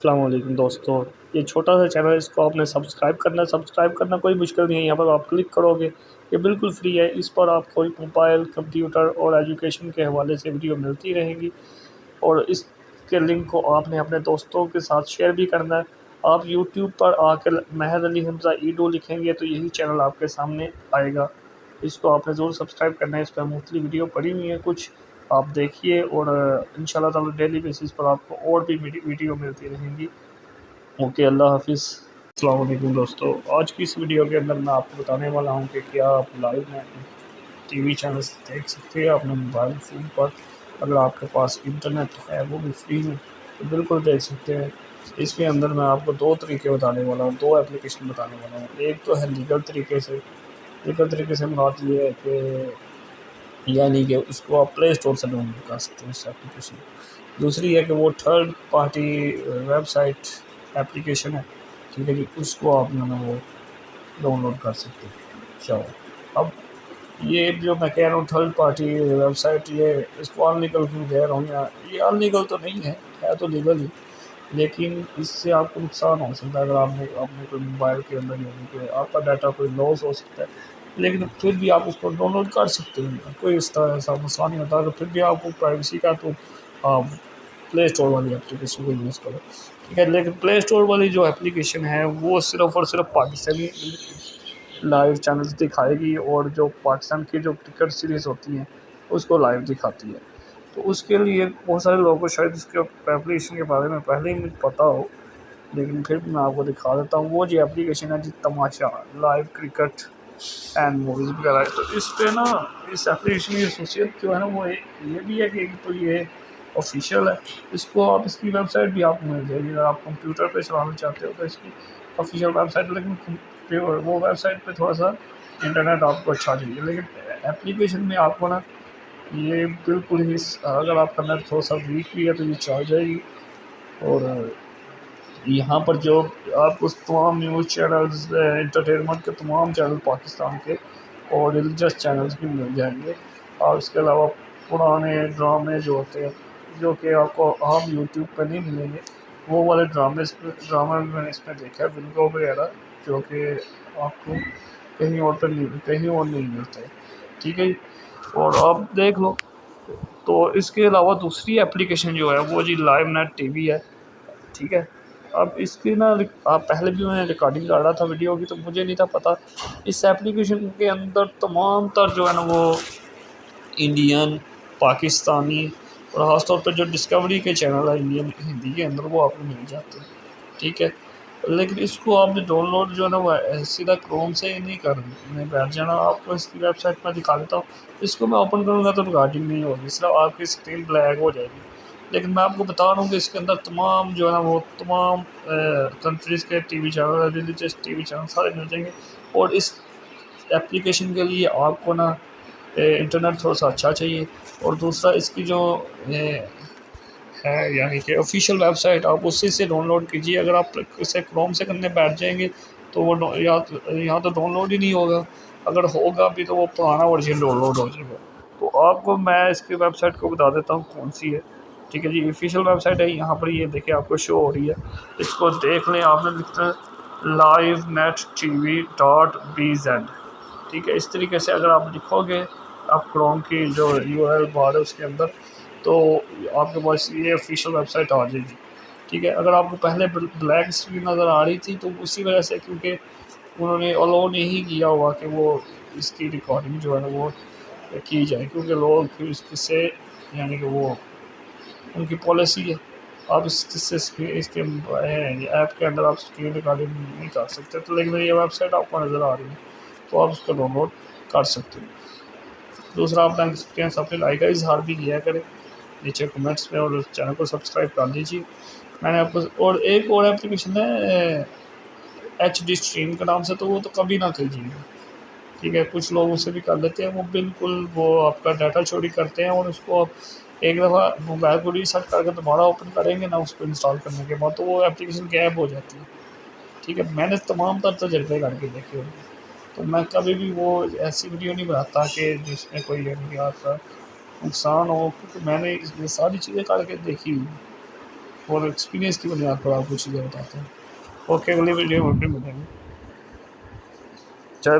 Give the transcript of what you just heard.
السلام علیکم دوستو، یہ چھوٹا سا چینل ہے، اس کو آپ نے سبسکرائب کرنا کوئی مشکل نہیں ہے۔ یہاں پر آپ کلک کرو گے، یہ بالکل فری ہے۔ اس پر آپ کو موبائل، کمپیوٹر اور ایجوکیشن کے حوالے سے ویڈیو ملتی رہیں گی، اور اس کے لنک کو آپ نے اپنے دوستوں کے ساتھ شیئر بھی کرنا ہے۔ آپ یوٹیوب پر آ کر مہر علی حمزہ ایڈو لکھیں گے تو یہی چینل آپ کے سامنے آئے گا۔ اس کو آپ نے ضرور سبسکرائب کرنا ہے۔ اس پہ مختلف ویڈیو پڑی ہوئی ہیں، کچھ آپ دیکھیے، اور انشاءاللہ تعالی ڈیلی بیسس پر آپ کو اور بھی ویڈیو ملتی رہیں گی۔ اوکے، اللہ حافظ۔ السلام علیکم دوستو، آج کی اس ویڈیو کے اندر میں آپ کو بتانے والا ہوں کہ کیا آپ لائیو میں ٹی وی چینلز دیکھ سکتے ہیں اپنے موبائل فون پر۔ اگر آپ کے پاس انٹرنیٹ ہے، وہ بھی فری میں، تو بالکل دیکھ سکتے ہیں۔ اس کے اندر میں آپ کو دو طریقے بتانے والا ہوں، دو اپلیکیشن بتانے والا ہوں۔ ایک تو ہے لیگل طریقے سے مراد یہ ہے کہ یعنی کہ اس کو آپ پلے اسٹور سے ڈاؤن لوڈ کر سکتے ہیں اس اپلیکیشن۔ دوسری ہے کہ وہ third party website application ہے، ٹھیک ہے جی، اس کو آپ جو ہے وہ ڈاؤن لوڈ کر سکتے ہیں۔ چلو، اب یہ جو میں کہہ رہا ہوں تھرڈ پارٹی ویب سائٹ، یہ اس کو ان لیگل کیوں کہہ رہا ہوں، یہ ان لیگل تو نہیں ہے تو لیگل ہی، لیکن اس سے آپ کو نقصان ہو سکتا ہے۔ اگر آپ نے کوئی موبائل کے اندر، یعنی کہ آپ کا ڈاٹا کوئی لاس ہو سکتا ہے، لیکن پھر بھی آپ اس کو ڈاؤن لوڈ کر سکتے ہیں، کوئی اس طرح ایسا مسئلہ نہیں ہوتا۔ اگر پھر بھی آپ کو پرائیویسی کا، تو آپ پلے اسٹور والی اپلیکیشن کو یوز کرو، ٹھیک ہے۔ لیکن پلے اسٹور والی جو اپلیکیشن ہے وہ صرف اور صرف پاکستانی لائیو چینلز دکھائے گی، اور جو پاکستان کی جو کرکٹ سیریز ہوتی ہیں اس کو لائیو دکھاتی ہے۔ تو اس کے لیے بہت سارے لوگوں کو شاید اس کے اپلیکیشن کے بارے میں پہلے ہی مجھے پتہ ہو، لیکن پھر میں آپ کو دکھا دیتا ہوں۔ وہ جو اپلیکیشن ہے جی، تماشا لائیو کرکٹ اینڈ موویز وغیرہ ہے۔ تو اس پہ نا، اس اپلیکیشن کی خصوصیت جو ہے نا، وہ یہ بھی ہے کہ ایک تو یہ آفیشیل ہے، اس کو آپ، اس کی ویب سائٹ بھی آپ کو مل جائے گی۔ اگر آپ کمپیوٹر پہ چلانا چاہتے ہو تو اس کی آفیشیل ویب سائٹ، لیکن وہ ویب سائٹ پہ تھوڑا سا انٹرنیٹ آپ کو اچھا چاہیے، لیکن اپلیکیشن میں آپ کو نا یہ بالکل ہی، اگر آپ کا نیٹ تھوڑا سا ویک بھی ہے تو یہ چل جائے گی۔ اور یہاں پر جو آپ کو تمام نیوز چینلز، انٹرٹینمنٹ کے تمام چینل پاکستان کے، اور ریلیجس چینلز بھی مل جائیں گے، اور اس کے علاوہ پرانے ڈرامے جو ہوتے ہیں، جو کہ آپ کو عام یوٹیوب پہ نہیں ملیں گے، وہ والے ڈرامے میں نے اس میں دیکھا ہے، بنگو وغیرہ، جو کہ آپ کو کہیں اور نہیں ملتے، ٹھیک ہے جی۔ اور آپ دیکھ لو۔ تو اس کے علاوہ دوسری اپلیکیشن جو ہے وہ جی لائیو نیٹ ٹی وی ہے، ٹھیک ہے۔ اب اس کی نا، آپ پہلے بھی میں ریکارڈنگ کر رہا تھا ویڈیو کی، تو مجھے نہیں تھا پتہ اس ایپلیکیشن کے اندر تمام تر جو ہے نا وہ انڈین، پاکستانی، اور خاص طور پہ جو ڈسکوری کے چینل ہے انڈین ہندی کے اندر، وہ آپ کو مل جاتے ہیں، ٹھیک ہے۔ لیکن اس کو آپ نے ڈاؤن لوڈ جو ہے نا وہ سیدھا کروم سے ہی نہیں کرنا بیٹھ جانا۔ آپ کو اس کی ویب سائٹ میں دکھا دیتا ہوں، اس کو میں اوپن کروں گا تو ریکارڈنگ نہیں ہوگی، صرف آپ کی اسکرین بلیک ہو جائے گی۔ لیکن میں آپ کو بتا رہا ہوں کہ اس کے اندر تمام جو ہے نا وہ تمام کنٹریز کے T V channel, religious T V channel سارے مل جائیں گے۔ اور اس ایپلیکیشن کے لیے آپ کو نا انٹرنیٹ تھوڑا سا اچھا چاہیے، اور دوسرا اس کی جو ہے، یعنی کہ آفیشیل ویب سائٹ، آپ اسی سے ڈاؤن لوڈ کیجیے۔ اگر آپ اسے کروم سے کرنے بیٹھ جائیں گے تو وہ یہاں تو ڈاؤن لوڈ ہی نہیں ہوگا، اگر ہوگا بھی تو وہ پرانا ورژن ڈاؤن لوڈ ہو جائے گا۔ تو آپ کو میں اس کی ویب سائٹ کو بتا دیتا ہوں کون سی ہے، ٹھیک ہے جی۔ آفیشیل ویب سائٹ ہے، یہاں پر یہ دیکھیں آپ کو شو ہو رہی ہے، اس کو دیکھ لیں۔ آپ نے لکھنا ہے livenettv.bz، ٹھیک ہے۔ اس طریقے سے اگر آپ لکھو گے، آپ کروم کی جو URL بار ہے اس کے اندر، تو آپ کے پاس یہ آفیشیل ویب سائٹ آ جائے گی، ٹھیک ہے۔ اگر آپ کو پہلے بلیک اسکرین نظر آ رہی تھی تو اسی وجہ سے، کیونکہ انہوں نے الاؤ نہیں کیا ہوا کہ وہ اس کی ریکارڈنگ جو ہے نا وہ کی جائے، کیونکہ لوگ پھر اس سے، یعنی کہ وہ ان کی پالیسی ہے، آپ اس کے ایپ کے اندر آپ اسکرین ریکارڈنگ نہیں کر سکتے۔ تو لیکن یہ ویب سائٹ آپ کو نظر آ رہی ہے، تو آپ اس کو ڈاؤن لوڈ کر سکتے ہیں۔ دوسرا، آپ بینک ایکسپیرینس اپنے لائک کا اظہار بھی کیا کریں نیچے کمنٹس میں، اور چینل کو سبسکرائب کر لیجیے۔ میں نے آپ کو ایک اور اپلیکیشن ہے HD اسٹریم کے نام سے، تو وہ تو کبھی نہ کیجیے گا، ٹھیک ہے۔ کچھ لوگ اسے بھی کر لیتے ہیں، وہ بالکل وہ آپ کا ڈاٹا چوری کرتے ہیں، اور اس کو آپ ایک دفعہ موبائل کو ریسیٹ کر کے دوبارہ اوپن کریں گے نا اس کو انسٹال کرنے کے بعد، تو وہ اپلیکیشن غائب ہو جاتی ہے، ٹھیک ہے۔ میں نے تمام تر تجربے کر کے دیکھے ہوئے ہیں، تو میں کبھی بھی وہ ایسی ویڈیو نہیں بناتا کہ جس میں کوئی آپ کا نقصان ہو، کیونکہ میں نے یہ ساری چیزیں کر کے دیکھی ہوئی ہیں۔ اور ایکسپیرینس کی بنیاد پر آپ کو چیزیں بتاتے ہیں. اوکے، اگلی ویڈیو میں پھر ملیں گے. چاہے